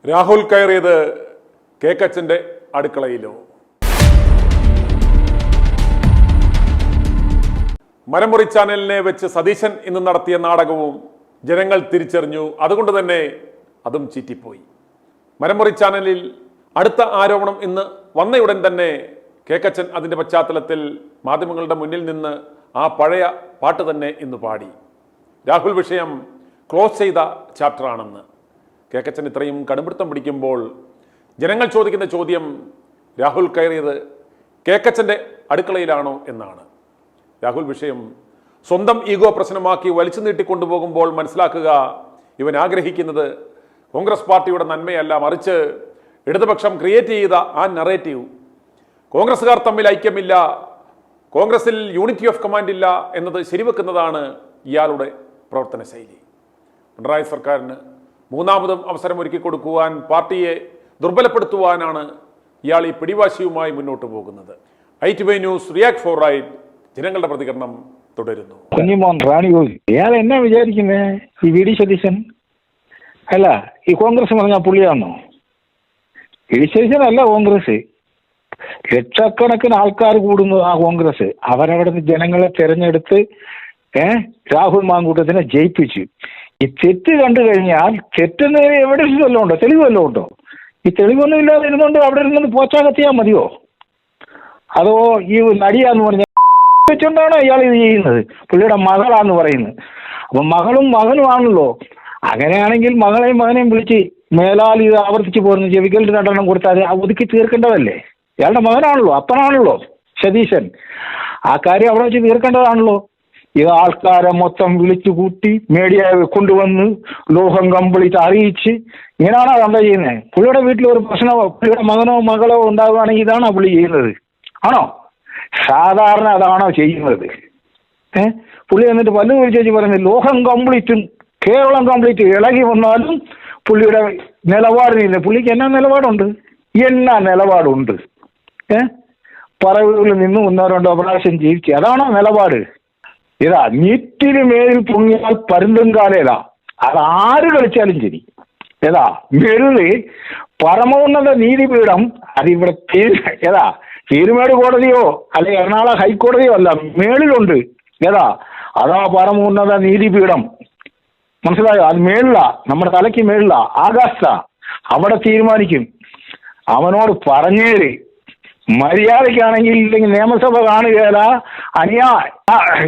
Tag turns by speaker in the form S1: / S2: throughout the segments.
S1: രാഹുൽ കയറിയത് കേക്കച്ചന്റെ അടുക്കളയിലോ? മരമുറി ചാനലിനെ വെച്ച് സതീശൻ ഇന്ന് നടത്തിയ നാടകവും ജനങ്ങൾ തിരിച്ചറിഞ്ഞു. അതുകൊണ്ട് തന്നെ അതും ചീറ്റിപ്പോയി. മരമുറി ചാനലിൽ അടുത്ത ആരോപണം ഇന്ന് വന്നയുടൻ തന്നെ കേക്കച്ചൻ അതിൻ്റെ പശ്ചാത്തലത്തിൽ മാധ്യമങ്ങളുടെ മുന്നിൽ നിന്ന് ആ പഴയ പാട്ട് തന്നെ ഇന്ന് പാടി. രാഹുൽ വിഷയം ക്ലോസ് ചെയ്ത ചാപ്റ്ററാണെന്ന്. കേക്കച്ചൻ ഇത്രയും കടുംപിടുത്തം പിടിക്കുമ്പോൾ ജനങ്ങൾ ചോദിക്കുന്ന ചോദ്യം രാഹുൽ കയറിയത് കേക്കച്ചൻ്റെ അടുക്കളയിലാണോ എന്നാണ്. രാഹുൽ വിഷയം സ്വന്തം ഈഗോ പ്രശ്നമാക്കി വലിച്ചു നീട്ടിക്കൊണ്ടുപോകുമ്പോൾ മനസ്സിലാക്കുക, ഇവൻ ആഗ്രഹിക്കുന്നത് കോൺഗ്രസ് പാർട്ടിയുടെ നന്മയല്ല, മറിച്ച് ഇടതുപക്ഷം ക്രിയേറ്റ് ചെയ്ത ആ നറേറ്റീവ്, കോൺഗ്രസ്സുകാർ തമ്മിൽ ഐക്യമില്ല, കോൺഗ്രസിൽ യൂണിറ്റി ഓഫ് കമാൻഡ് ഇല്ല എന്നത് ശരിവെക്കുന്നതാണ് ഇയാളുടെ പ്രവർത്തന ശൈലി. പിണറായി സർക്കാരിന് മൂന്നാമതും അവസരം ഒരുക്കി കൊടുക്കുവാൻ, പാർട്ടിയെ ദുർബലപ്പെടുത്തുവാനാണ് ഇയാൾ ഈ പിടിവാശിയുമായി മുന്നോട്ട് പോകുന്നത്. ITV news react for right. ജനങ്ങളുടെ പ്രതികരണം തുടരുന്നു.
S2: കുഞ്ഞിമോൻ റാണി ഗോപി, ഇയാൾ എന്നാ വിചാരിക്കുന്നേ? ഈ വി ഡി സതീശൻ അല്ല, ഈ കോൺഗ്രസ് പറഞ്ഞാൽ പുള്ളിയാണോ? വി ഡി സതീശൻ അല്ല കോൺഗ്രസ്. ലക്ഷക്കണക്കിന് ആൾക്കാർ കൂടുന്നു ആ കോൺഗ്രസ്. അവരവിടെ നിന്ന് ജനങ്ങളെ തെരഞ്ഞെടുത്ത് രാഹുൽ മാങ്കൂട്ടത്തിനെ ജയിപ്പിച്ചു. ഈ തെറ്റ് കണ്ടു കഴിഞ്ഞാൽ തെറ്റുന്നതിന് എവിഡൻസ് വല്ലതും ഉണ്ടോ? തെളിവ് വല്ലതും ഉണ്ടോ? ഈ തെളിവൊന്നും ഇല്ലാതെ ഇരുന്നുകൊണ്ട് അവിടെ ഇരുന്നത് പോച്ചാകത്തിയാൽ മതിയോ? അതോ ഈ നടിയാന്ന് പറഞ്ഞ വെച്ചുകൊണ്ടാണോ ഇയാൾ ഇത് ചെയ്യുന്നത്? പുള്ളിയുടെ മകളാന്ന് പറയുന്നത്. അപ്പം മകളും മകനുമാണല്ലോ. അങ്ങനെയാണെങ്കിൽ മകളെയും മകനെയും വിളിച്ച് മേലാൽ ഇത് ആവർത്തിച്ച് പോകുന്ന ചെവിക്കൽ രണ്ടെണ്ണം കൊടുത്താൽ ഒതുക്കി തീർക്കേണ്ടതല്ലേ? ഇയാളുടെ മകനാണല്ലോ, അപ്പനാണല്ലോ സതീശൻ. ആ കാര്യം അവിടെ വെച്ച് തീർക്കേണ്ടതാണല്ലോ. ഇത് ആൾക്കാരെ മൊത്തം വിളിച്ചു കൂട്ടി മീഡിയ കൊണ്ടുവന്ന് ലോകം കംപ്ലീറ്റ് അറിയിച്ച് ഇങ്ങനെയാണോ എന്താ ചെയ്യുന്നത്? പുള്ളിയുടെ വീട്ടിൽ ഒരു പ്രശ്നമോ പുള്ളിയുടെ മകനോ മകളോ ഉണ്ടാവുകയാണെങ്കിൽ ഇതാണോ പുള്ളി ചെയ്യുന്നത്? ആണോ? സാധാരണ അതാണോ ചെയ്യുന്നത്? പുള്ളി എന്നിട്ട് പല്ല് വിളിച്ചു പറയുന്നത് ലോകം കംപ്ലീറ്റും കേരളം കംപ്ലീറ്റ് ഇളകി വന്നാലും പുള്ളിയുടെ നിലപാടിനില്ല. പുള്ളിക്ക് എന്നാ നിലപാടുണ്ട്? എന്നാ നിലപാടുണ്ട്? പറവൂരിൽ നിന്ന് 1-2 പ്രാവശ്യം ജീവിച്ചു, അതാണോ നിലപാട്? ഇതാ നീറ്റിന് മേലിൽ പൊങ്ങിയാൽ പരുന്തും കാലേതാ, അത് ആര് കളിച്ചാലും ശരി. ഏതാ മേളില് പരമോന്നത നീതിപീഠം, അതിവിടെ ഏതാ പീരുമേട് കോടതിയോ അല്ലെ എറണാകുളം ഹൈക്കോടതിയോ അല്ല, മേളിലുണ്ട്. ഏതാ അതാ പരമോന്നത നീതിപീഠം. മനസ്സിലായോ? അത് മേളില, നമ്മുടെ തലയ്ക്ക് മേളില, ആകാശത്താ. അവിടെ തീരുമാനിക്കും. അവനോട് പറഞ്ഞേര്. മര്യാദയ്ക്കാണെങ്കിൽ ഇല്ലെങ്കിൽ നിയമസഭ കാണുകയല്ല,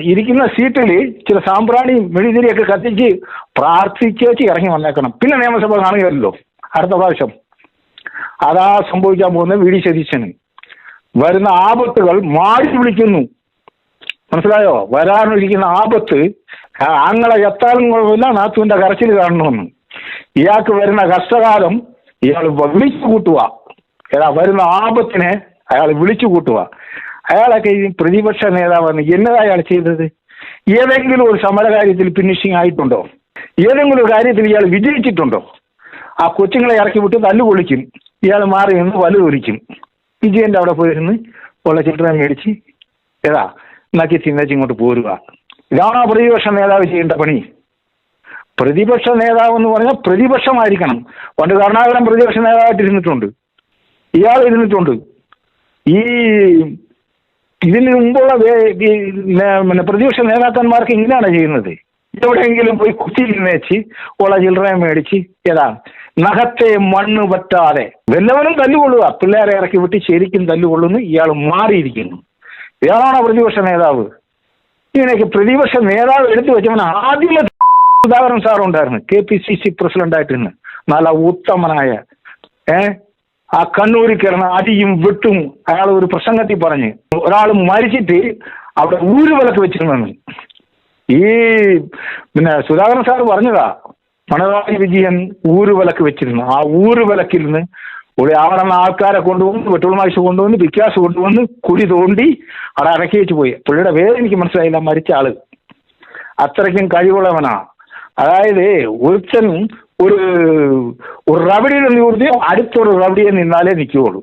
S2: ഇരിക്കുന്ന സീറ്റിൽ ചില സാമ്പ്രാണി മെഴുതിരിയൊക്കെ കത്തിച്ച് പ്രാർത്ഥിച്ചേച്ച് ഇറങ്ങി വന്നേക്കണം. പിന്നെ നിയമസഭ കാണുകയല്ലോ അടുത്ത പ്രാവശ്യം. അതാ സംഭവിക്കാൻ പോകുന്ന വി ഡി സതീശന്. വരുന്ന ആപത്തുകൾ മാടി വിളിക്കുന്നു. മനസ്സിലായോ? വരാനിരിക്കുന്ന ആപത്ത് ആങ്ങളെ എത്താനും കുഴപ്പമില്ല, നാത്തുവിന്റെ കരച്ചിൽ കാണണമെന്ന്. ഇയാൾക്ക് വരുന്ന കഷ്ടകാലം ഇയാൾ വിളിച്ചു കൂട്ടുക. വരുന്ന ആപത്തിനെ അയാൾ വിളിച്ചു കൂട്ടുക. അയാളൊക്കെ ഈ പ്രതിപക്ഷ നേതാവാണ്. എന്നതാ അയാൾ ചെയ്തത്? ഏതെങ്കിലും ഒരു സമരകാര്യത്തിൽ ഫിനിഷിംഗ് ആയിട്ടുണ്ടോ? ഏതെങ്കിലും ഒരു കാര്യത്തിൽ ഇയാൾ വിജയിച്ചിട്ടുണ്ടോ? ആ കൊച്ചുങ്ങളെ ഇറക്കി വിട്ട് തല്ലു കൊള്ളിക്കും, ഇയാൾ മാറി നിന്ന് വലു ഒലിക്കും. വിജയന്റെ അവിടെ പോയിരുന്ന് ഉള്ള ചിത്രം മേടിച്ച് നക്കി തിന്നച്ച് ഇങ്ങോട്ട് പോരുക. ഇതാണോ പ്രതിപക്ഷ നേതാവ് ചെയ്യേണ്ട പണി? പ്രതിപക്ഷ നേതാവ് എന്ന് പറഞ്ഞാൽ പ്രതിപക്ഷമായിരിക്കണം. പണ്ട് കരുണാകരൻ പ്രതിപക്ഷ നേതാവായിട്ടിരുന്നിട്ടുണ്ട്, ഇയാൾ ഇരുന്നിട്ടുണ്ട്. ഇതിന് മുമ്പുള്ള പ്രതിപക്ഷ നേതാക്കന്മാർക്ക് ഇങ്ങനെയാണ് ചെയ്യുന്നത്. എവിടെയെങ്കിലും പോയി കുത്തി നിന്നേച്ച് ഉള്ള ചില്ലറ മേടിച്ച് നഖത്തെ മണ്ണ് പറ്റാതെ വല്ലവനും തല്ലുകൊള്ളുക. പിള്ളേരെ ഇറക്കി വിട്ട് ശരിക്കും തല്ലുകൊള്ളുന്നു. ഇയാൾ മാറിയിരിക്കുന്നു. ഇയാളാണോ പ്രതിപക്ഷ നേതാവ്? ഇങ്ങനെയൊക്കെ പ്രതിപക്ഷ നേതാവ് എടുത്തു വെച്ചവൻ ആദ്യമേ സുധാകരൻ സാറുണ്ടായിരുന്നു, KPCC പ്രസിഡന്റായിട്ടിരുന്നു. നല്ല ഉത്തമനായ ആ കണ്ണൂരിൽ കിടന്ന അടിയും വെട്ടും അയാൾ ഒരു പ്രസംഗത്തിൽ പറഞ്ഞ് ഒരാൾ മരിച്ചിട്ട് അവിടെ ഊരുവിളക്ക് വെച്ചിരുന്നു. ഈ സുധാകരൻ സാർ പറഞ്ഞതാ, പിണറായി വിജയൻ ഊരുവിളക്ക് വെച്ചിരുന്നു. ആ ഊരുവിളക്കിൽ നിന്ന് അവിടെ നിന്ന് ആൾക്കാരെ കൊണ്ടുവന്ന് പെട്രോൾ മാക്സ് കൊണ്ടുവന്ന് വിക്കാസ് കൊണ്ടുവന്ന് കുഴി തോണ്ടി അവിടെ ഇറക്കി വെച്ച് പോയി. പുള്ളിയുടെ പേര് എനിക്ക് മനസ്സിലായില്ല, മരിച്ച ആള്. അത്രയ്ക്കും കഴിവുള്ളവനാ. അതായത് ഒരുത്തൻ ഒരു റബഡിയിൽ നിന്നൂർത്തിയോ അടുത്തൊരു റബഡിയിൽ നിന്നാലേ നിൽക്കുകയുള്ളൂ.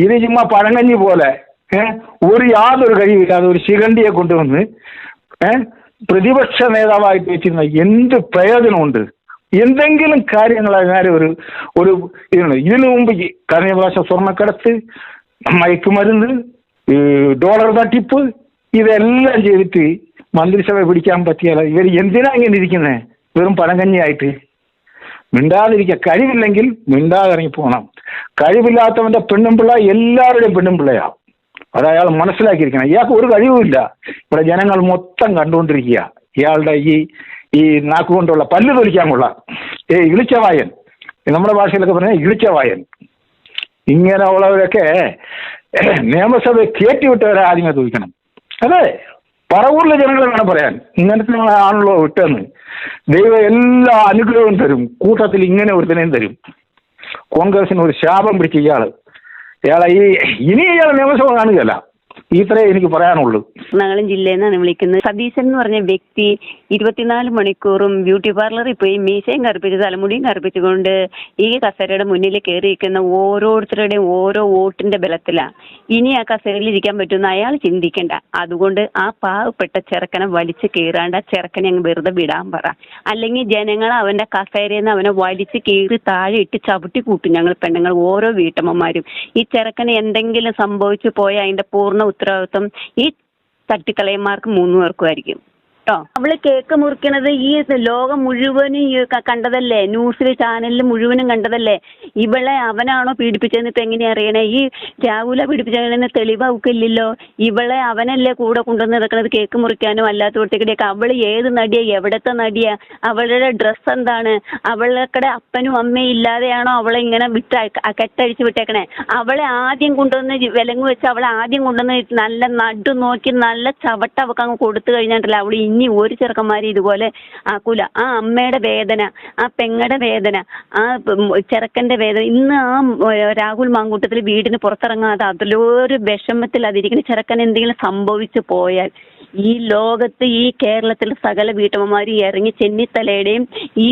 S2: ഇത് ചുമ്മാ പഴങ്കഞ്ഞി പോലെ യാതൊരു കഴിവില്ലാതെ ഒരു ശിഖണ്ഡിയെ കൊണ്ടുവന്ന് പ്രതിപക്ഷ നേതാവായിട്ട് വെച്ചിരുന്ന എന്ത് പ്രയോജനമുണ്ട്? എന്തെങ്കിലും കാര്യങ്ങൾ അങ്ങനെ ഒരു ഇതിനു മുമ്പ് കഴിഞ്ഞ പ്രാവശ്യം സ്വർണ്ണക്കടത്ത്, മയക്കുമരുന്ന്, ഡോളർ തട്ടിപ്പ്, ഇതെല്ലാം ചെയ്തിട്ട് മന്ത്രിസഭ പിടിക്കാൻ പറ്റിയാലോ? ഇവർ എന്തിനാ ഇങ്ങനെ ഇരിക്കുന്നത്? വെറും പഴങ്കഞ്ഞിയായിട്ട്. മിണ്ടാതിരിക്കുക. കഴിവില്ലെങ്കിൽ മിണ്ടാതെ ഇറങ്ങി പോകണം. കഴിവില്ലാത്തവന്റെ പെണ്ണുമ്പിള്ള എല്ലാവരുടെയും പെണ്ണുമ്പിള്ളയാ. അത് അയാൾ മനസ്സിലാക്കിയിരിക്കണം. ഇയാൾക്ക് ഒരു കഴിവുമില്ല. ഇവിടെ ജനങ്ങൾ മൊത്തം കണ്ടുകൊണ്ടിരിക്കുക. ഇയാളുടെ ഈ നാക്കുകൊണ്ടുള്ള പല്ല് തൊലിക്കാൻ കൊള്ള ഇളിച്ചവായൻ, നമ്മുടെ ഭാഷയിലൊക്കെ പറഞ്ഞാൽ ഇളിച്ചവായൻ. ഇങ്ങനെ ഉള്ളവരൊക്കെ നിയമസഭ കയറ്റിവിട്ടവരെ ആദ്യമേ തോൽക്കണം. അതെ, പറവൂരിലെ ജനങ്ങൾ വേണം പറയാൻ, ഇങ്ങനത്തെ ആണല്ലോ വിട്ടെന്ന്. ദൈവം എല്ലാ അനുഗ്രഹവും തരും, കൂട്ടത്തിൽ ഇങ്ങനെ ഒരുത്തനെയും തരും. കോൺഗ്രസിന് ഒരു ശാപം പിടിച്ച ഇയാളെ ഇനി ഇയാളെ നിയമസഭ കാണുകയല്ല. ഇത്രേ എനിക്ക് പറയാനുള്ളൂ.
S3: എറണാകുളം ജില്ലയിൽ നിന്നാണ് വിളിക്കുന്നത്. സതീശൻ എന്ന് പറഞ്ഞ വ്യക്തി 24 മണിക്കൂറും ബ്യൂട്ടി പാർലറിൽ പോയി മീശയും കറുപ്പിച്ച് തലമുടിയും കറുപ്പിച്ചുകൊണ്ട് ഈ കസേരയുടെ മുന്നിൽ കയറിയിരിക്കുന്ന ഓരോരുത്തരുടെയും ഓരോ വോട്ടിന്റെ ബലത്തിലാണ്. ഇനി ആ കസേരയിൽ ഇരിക്കാൻ പറ്റുമെന്ന് അയാൾ ചിന്തിക്കണ്ട. അതുകൊണ്ട് ആ പാവപ്പെട്ട ചെറുക്കനെ വലിച്ചു കീറാണ്ട് ആ ചെറുക്കനെ അങ്ങ് വെറുതെ വിടാൻ പറ. അല്ലെങ്കിൽ ജനങ്ങൾ അവന്റെ കസേരയിൽ നിന്ന് അവനെ വലിച്ചു കീറി താഴെ ഇട്ട് ചവിട്ടി കൂട്ടും. ഞങ്ങൾ പെണ്ണുങ്ങൾ ഓരോ വീട്ടമ്മമാരും. ഈ ചെറുക്കന് എന്തെങ്കിലും സംഭവിച്ചു പോയ അതിന്റെ പൂർണ്ണ ഉത്തരവാദിത്വം ഈ തട്ടിക്കളയന്മാർക്ക് 3 പേർക്കും ആയിരിക്കും കേട്ടോ. അവള് കേക്ക് മുറിക്കണത് ഈ ലോകം മുഴുവനും കണ്ടതല്ലേ, ന്യൂസിൽ ചാനലിൽ മുഴുവനും കണ്ടതല്ലേ. ഇവളെ അവനാണോ പീഡിപ്പിച്ചതെന്ന് ഇപ്പൊ എങ്ങനെയാ അറിയണേ? ഈ രാഹുല പീഡിപ്പിച്ചതെന്ന് തെളിവ് അവക്കില്ലല്ലോ. ഇവളെ അവനല്ലേ കൂടെ കൊണ്ടുവന്ന് നടക്കുന്നത് കേക്ക് മുറിക്കാനും അല്ലാത്തവിടത്തേക്കിടെയൊക്കെ. അവള് ഏത് നടിയാ, എവിടത്തെ നടിയാ, അവളുടെ ഡ്രസ്സ് എന്താണ്, അവളുടെ അപ്പനും അമ്മയും ഇല്ലാതെയാണോ അവളെ ഇങ്ങനെ കെട്ടഴിച്ച് വിട്ടേക്കണേ? അവളെ ആദ്യം കൊണ്ടുവന്ന് വിലങ്ങ് വെച്ച് അവളെ ആദ്യം കൊണ്ടുവന്ന് നല്ല നടു നോക്കി നല്ല ചവട്ട അവക്ക് അങ്ങ് കൊടുത്തു കഴിഞ്ഞിട്ടല്ല അവള് ഇനി ഒരു ചെറുക്കന്മാരെ ഇതുപോലെ ആക്കൂല. ആ അമ്മയുടെ വേദന, ആ പെങ്ങടെ വേദന, ആ ചെറുക്കന്റെ വേദന. ഇന്ന് ആ രാഹുൽ മാങ്കൂട്ടത്തിൽ വീടിന് പുറത്തിറങ്ങാതെ അതിലൊരു വിഷമത്തിൽ അതിരിക്കുന്ന ചെറുക്കൻ എന്തെങ്കിലും സംഭവിച്ചു പോയാൽ ഈ ലോകത്ത് ഈ കേരളത്തിൽ സകല വീട്ടമ്മമാരും ഇറങ്ങി ചെന്നിത്തലയുടെയും ഈ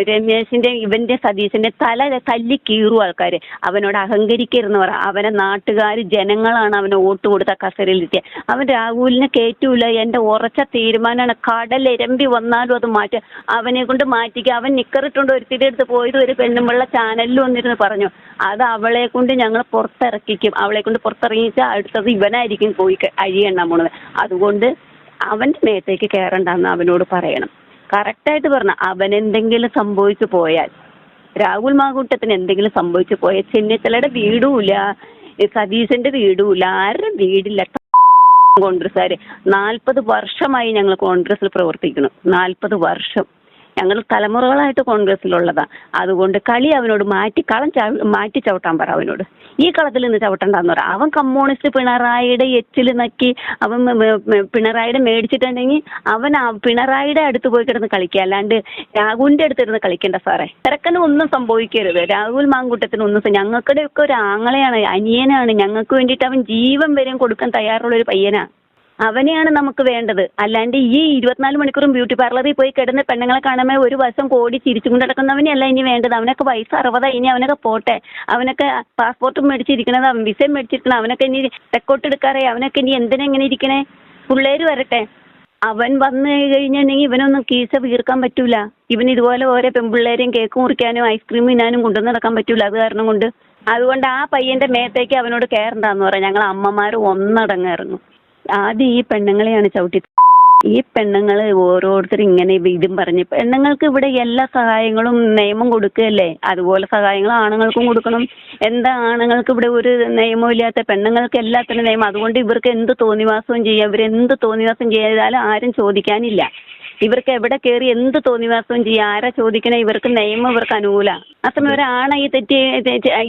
S3: രമേശിന്റെ ഇവന്റെ സതീശന്റെ തല തല്ലി കീറും ആൾക്കാർ. അവനോട് അഹങ്കരിക്കരുന്ന് പറ. അവനെ നാട്ടുകാർ ജനങ്ങളാണ് അവനെ വോട്ട് കൊടുത്ത കസേരയിലെത്തിയ. അവൻ രാഹുലിനെ കയറ്റൂല. എന്റെ ഉറച്ച തീരുമാനമാണ്. കടലെരമ്പി വന്നാലും അത് മാറ്റുക. അവനെ കൊണ്ട് മാറ്റിക്കുക. അവൻ നിക്കറിട്ടുകൊണ്ട് ഒരുത്തിൻ്റെ അടുത്ത് പോയത് ഒരു പെണ്ണുമ്പള്ള ചാനലിൽ വന്നിരുന്ന് പറഞ്ഞു. അത് അവളെ കൊണ്ട് ഞങ്ങൾ പുറത്തിറക്കിക്കും. അവളെ കൊണ്ട് പുറത്തിറങ്ങിച്ചാൽ അടുത്തത് ഇവനായിരിക്കും പോയി അഴിയെണ്ണാൻ പോണത്. അതുകൊണ്ട് അവന്റെ മേത്തേക്ക് കയറണ്ടെന്ന് അവനോട് പറയണം. കറക്റ്റായിട്ട് പറഞ്ഞ അവനെന്തെങ്കിലും സംഭവിച്ചു പോയാൽ, രാഹുൽ മാങ്കൂട്ടത്തിന് എന്തെങ്കിലും സംഭവിച്ചു പോയാൽ ചെന്നിത്തലയുടെ വീടുമില്ല, സതീശന്റെ വീടുമില്ല, ആരുടെ വീടില്ല. കോൺഗ്രസ്സുകാര് 40 വർഷമായി ഞങ്ങൾ കോൺഗ്രസിൽ പ്രവർത്തിക്കുന്നു. 40 വർഷം ഞങ്ങൾ തലമുറകളായിട്ട് കോൺഗ്രസിലുള്ളതാ. അതുകൊണ്ട് കളി അവനോട് മാറ്റി ചവിട്ടാൻ പറ. അവനോട് ഈ കളത്തിൽ നിന്ന് ചവിട്ടണ്ടെന്ന് പറ. അവൻ കമ്മ്യൂണിസ്റ്റ് പിണറായിയുടെ എച്ചിൽ നക്കി അവൻ പിണറായിയുടെ മേടിച്ചിട്ടുണ്ടെങ്കിൽ അവൻ പിണറായിയുടെ അടുത്ത് പോയി കിടന്ന് കളിക്കുക, അല്ലാണ്ട് രാഹുലിന്റെ അടുത്തിരുന്ന് കളിക്കണ്ട സാറേ. തിരക്കനും ഒന്നും സംഭവിക്കരുത്. രാഹുൽ മാങ്കൂട്ടത്തിന് ഒന്നും. ഞങ്ങൾക്കിടെയൊക്കെ ഒരു ആങ്ങളെയാണ്, അനിയനാണ്. ഞങ്ങൾക്ക് വേണ്ടിയിട്ട് അവൻ ജീവൻ വരെയും കൊടുക്കാൻ തയ്യാറുള്ളൊരു പയ്യനാ. അവനെയാണ് നമുക്ക് വേണ്ടത്. അല്ലാണ്ട് ഈ 24 മണിക്കൂറും ബ്യൂട്ടി പാർലറിൽ പോയി കിടന്ന് പെണ്ണുങ്ങളെ കാണുമ്പോൾ ഒരു വശം കോടി ചിരിച്ചും കൊണ്ട് നടക്കുന്നവനെയല്ല ഇനി വേണ്ടത്. അവനൊക്കെ വയസ്സ് 60, ഇനി അവനൊക്കെ പോട്ടെ. അവനൊക്കെ പാസ്പോർട്ടും മേടിച്ചിരിക്കണത്, വിസയും മേടിച്ചിരിക്കണം. അവനൊക്കെ ഇനി റെക്കോർഡ് എടുക്കാറേ. അവനൊക്കെ ഇനി എന്തിനെങ്ങനെ ഇരിക്കണേ? പിള്ളേര് വരട്ടെ. അവൻ വന്നു കഴിഞ്ഞിട്ടുണ്ടെങ്കിൽ ഇവനൊന്നും കീശ വീർക്കാൻ പറ്റൂല. ഇവൻ ഇതുപോലെ ഓരോ പെൺപിള്ളേരെയും കേക്ക് മുറിക്കാനും ഐസ്ക്രീം തിന്നാനും കൊണ്ടുവന്ന് നടക്കാൻ പറ്റൂല. അത് കാരണം കൊണ്ട് അതുകൊണ്ട് ആ പയ്യന്റെ മേത്തേക്ക് അവനോട് കയറണ്ടെന്ന് പറയാം. ഞങ്ങൾ അമ്മമാർ ഒന്നടങ്ങ് ഇറങ്ങും. ആദ്യം ഈ പെണ്ണുങ്ങളെയാണ് ചവിട്ടി. ഈ പെണ്ണുങ്ങൾ ഓരോരുത്തരും ഇങ്ങനെ ഇതും പറഞ്ഞ് പെണ്ണുങ്ങൾക്ക് ഇവിടെ എല്ലാ സഹായങ്ങളും നിയമം കൊടുക്കുകയല്ലേ, അതുപോലെ സഹായങ്ങൾ ആണുങ്ങൾക്കും കൊടുക്കണം. എന്താ ആണുങ്ങൾക്ക് ഇവിടെ ഒരു നിയമവും ഇല്ലാത്ത? പെണ്ണുങ്ങൾക്ക് എല്ലാത്തിനും നിയമം. അതുകൊണ്ട് ഇവർക്ക് എന്ത് തോന്നിവാസവും ചെയ്യാം. ഇവരെന്ത് തോന്നിവാസം ചെയ്താലും ആരും ചോദിക്കാനില്ല. ഇവർക്ക് എവിടെ കയറി എന്ത് തോന്നിവാസവും ചെയ്യാം. ആരാ ചോദിക്കണേ? ഇവർക്ക് നിയമം ഇവർക്ക് അനുകൂല. അത്രയും ഒരാണ ഈ തെറ്റി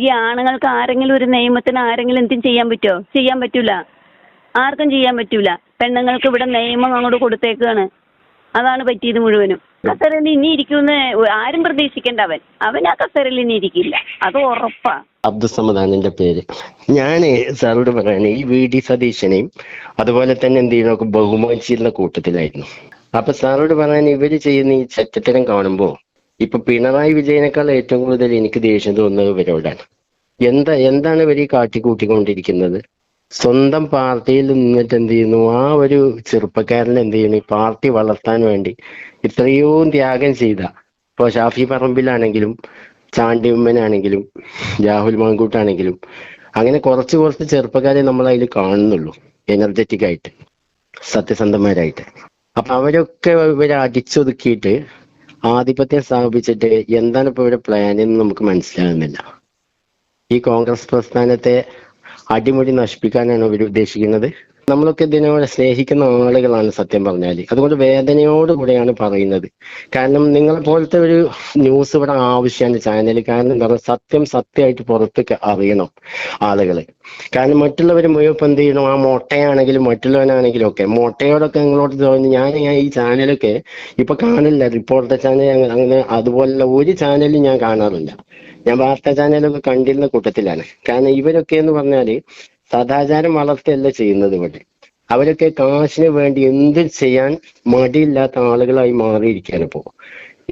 S3: ഈ ആണുങ്ങൾക്ക് ആരെങ്കിലും ഒരു നിയമത്തിന് ആരെങ്കിലും എന്തും ചെയ്യാൻ പറ്റുമോ? ചെയ്യാൻ പറ്റൂല. ആർക്കും ചെയ്യാൻ പറ്റൂല. പെണ്ണുങ്ങൾക്ക് ഇവിടെ നിയമം അങ്ങോട്ട് കൊടുത്തേക്കാണ്. അതാണ് പറ്റിയത് മുഴുവനും. കസേരയിൽ ഇനി ഇരിക്കുമെന്ന് ആരും പ്രതീക്ഷിക്കേണ്ട. അവൻ ആ കസേരയിൽ ഇനി ഇരിക്കില്ല, അത് ഉറപ്പാ.
S4: അബ്ദുസമദാണ് എൻ്റെ പേര്. ഞാൻ സാറോട് പറയാണ്, ഈ VD സതീശനെയും അതുപോലെ തന്നെ എന്ത് ചെയ്യണമൊക്കെ ബഹുമാനിച്ചിരുന്ന കൂട്ടത്തിലായിരുന്നു. അപ്പൊ സാറോട് പറയാൻ, ഇവര് ചെയ്യുന്ന ഈ ചെറ്റത്തരം കാണുമ്പോ ഇപ്പൊ പിണറായി വിജയനേക്കാൾ ഏറ്റവും കൂടുതൽ എനിക്ക് ദേഷ്യം തോന്നുന്നത് ഇവരോടാണ്. എന്താണ് ഇവർ ഈ കാട്ടിക്കൂട്ടിക്കൊണ്ടിരിക്കുന്നത്? സ്വന്തം പാർട്ടിയിൽ നിന്നിട്ട് എന്ത് ചെയ്യുന്നു, ആ ഒരു ചെറുപ്പക്കാരൻ എന്ത് ചെയ്യുന്നു, ഈ പാർട്ടി വളർത്താൻ വേണ്ടി ഇത്രയും ത്യാഗം ചെയ്ത ഇപ്പോൾ ഷാഫി പറമ്പിലാണെങ്കിലും ചാണ്ടി ഉമ്മനാണെങ്കിലും രാഹുൽ മാങ്കൂട്ടാണെങ്കിലും അങ്ങനെ കുറച്ച് കുറച്ച് ചെറുപ്പക്കാരെ നമ്മൾ അതിൽ കാണുന്നുള്ളൂ, എനർജറ്റിക് ആയിട്ട്, സത്യസന്ധന്മാരായിട്ട്. അപ്പൊ അവരൊക്കെ ഇവരെ അടിച്ചൊതുക്കിയിട്ട് ആധിപത്യം സ്ഥാപിച്ചിട്ട് എന്താണ് ഇപ്പൊ ഇവരുടെ പ്ലാൻ എന്ന് നമുക്ക് മനസ്സിലാകുന്നില്ല. ഈ കോൺഗ്രസ് പ്രസ്ഥാനത്തെ അടിമുടി നശിപ്പിക്കാനാണ് ഇവർ ഉദ്ദേശിക്കുന്നത്. നമ്മളൊക്കെ ഇതിനോട് സ്നേഹിക്കുന്ന ആളുകളാണ് സത്യം പറഞ്ഞാൽ. അതുകൊണ്ട് വേദനയോടുകൂടെയാണ് പറയുന്നത്. കാരണം നിങ്ങളെ പോലത്തെ ഒരു ന്യൂസ് ഇവിടെ ആവശ്യമാണ് ചാനൽ. കാരണം എന്താ പറയുക, സത്യം സത്യമായിട്ട് പുറത്തേക്ക് അറിയണം ആളുകള്. കാരണം മറ്റുള്ളവർ മുഴുവൻ എന്ത് ചെയ്യണം, ആ മൊട്ടയാണെങ്കിലും മറ്റുള്ളവനാണെങ്കിലും ഒക്കെ മൊട്ടയോടൊക്കെ നിങ്ങളോട് തോന്നി ഞാൻ ഈ ചാനലൊക്കെ ഇപ്പൊ കാണില്ല, റിപ്പോർട്ടർ ചാനൽ അങ്ങനെ അതുപോലുള്ള ഒരു ചാനലും ഞാൻ കാണാറില്ല. ഞാൻ വാർത്താ ചാനലൊക്കെ കണ്ടിരുന്ന കൂട്ടത്തിലാണ്. കാരണം ഇവരൊക്കെ എന്ന് പറഞ്ഞാല് സദാചാരം വളർത്തിയല്ല ചെയ്യുന്നത്. ഇവിടെ അവരൊക്കെ കാശിന് വേണ്ടി എന്തും ചെയ്യാൻ മടിയില്ലാത്ത ആളുകളായി മാറിയിരിക്കുകയാണ് ഇപ്പോൾ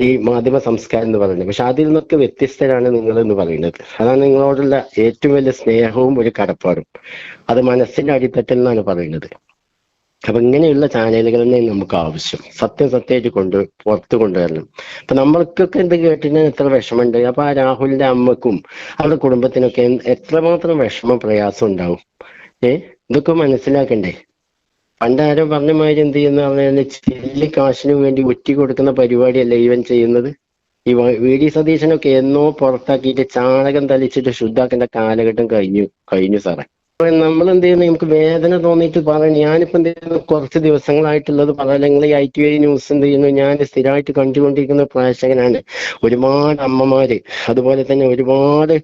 S4: ഈ മാധ്യമ സംസ്കാരം എന്ന് പറയുന്നത്. പക്ഷെ അതിൽ നിന്നൊക്കെ വ്യത്യസ്തരാണ് നിങ്ങൾ എന്ന് പറയുന്നത്. അതാണ് നിങ്ങളോടുള്ള ഏറ്റവും വലിയ സ്നേഹവും ഒരു കടപ്പാടും. അത് മനസ്സിന്റെ അടിത്തട്ടിൽ നിന്നാണ് പറയുന്നത്. അപ്പൊ ഇങ്ങനെയുള്ള ചാനലുകൾ തന്നെ നമുക്ക് ആവശ്യം. സത്യമായിട്ട് പുറത്ത് കൊണ്ടുവരണം. അപ്പൊ നമ്മൾക്കൊക്കെ എന്ത് കേട്ടിന് എത്ര വിഷമമുണ്ട്. അപ്പൊ ആ രാഹുലിന്റെ അമ്മക്കും അവരുടെ കുടുംബത്തിനൊക്കെ എത്രമാത്രം വിഷമം പ്രയാസം ഉണ്ടാവും. ഇതൊക്കെ മനസ്സിലാക്കണ്ടേ. പണ്ട് ആരോ പറഞ്ഞ മാതിരി എന്ത് ചെയ്യുന്ന പറഞ്ഞാൽ ചില്ലി കാശിന് വേണ്ടി ഒറ്റി കൊടുക്കുന്ന പരിപാടിയല്ലേ ഇവൻ ചെയ്യുന്നത്. ഈ വി.ഡി. സതീശനൊക്കെ എന്നോ പുറത്താക്കിയിട്ട് ചാണകം തളിച്ചിട്ട് ശുദ്ധാക്കേണ്ട കാലഘട്ടം കഴിഞ്ഞു സാറേ. നമ്മൾ എന്ത് ചെയ്യുന്നു, നമുക്ക് വേദന തോന്നിയിട്ട് പറയണം. ഞാനിപ്പോ എന്ത് ചെയ്യുന്നു, കുറച്ച് ദിവസങ്ങളായിട്ടുള്ളത് പറയാം. നിങ്ങൾ ഈ ITV ന്യൂസ് എന്ത് ചെയ്യുന്നു, ഞാൻ സ്ഥിരമായിട്ട് കണ്ടുകൊണ്ടിരിക്കുന്ന പ്രേക്ഷകനാണ്. ഒരുപാട് അമ്മമാര് അതുപോലെ തന്നെ ഒരുപാട്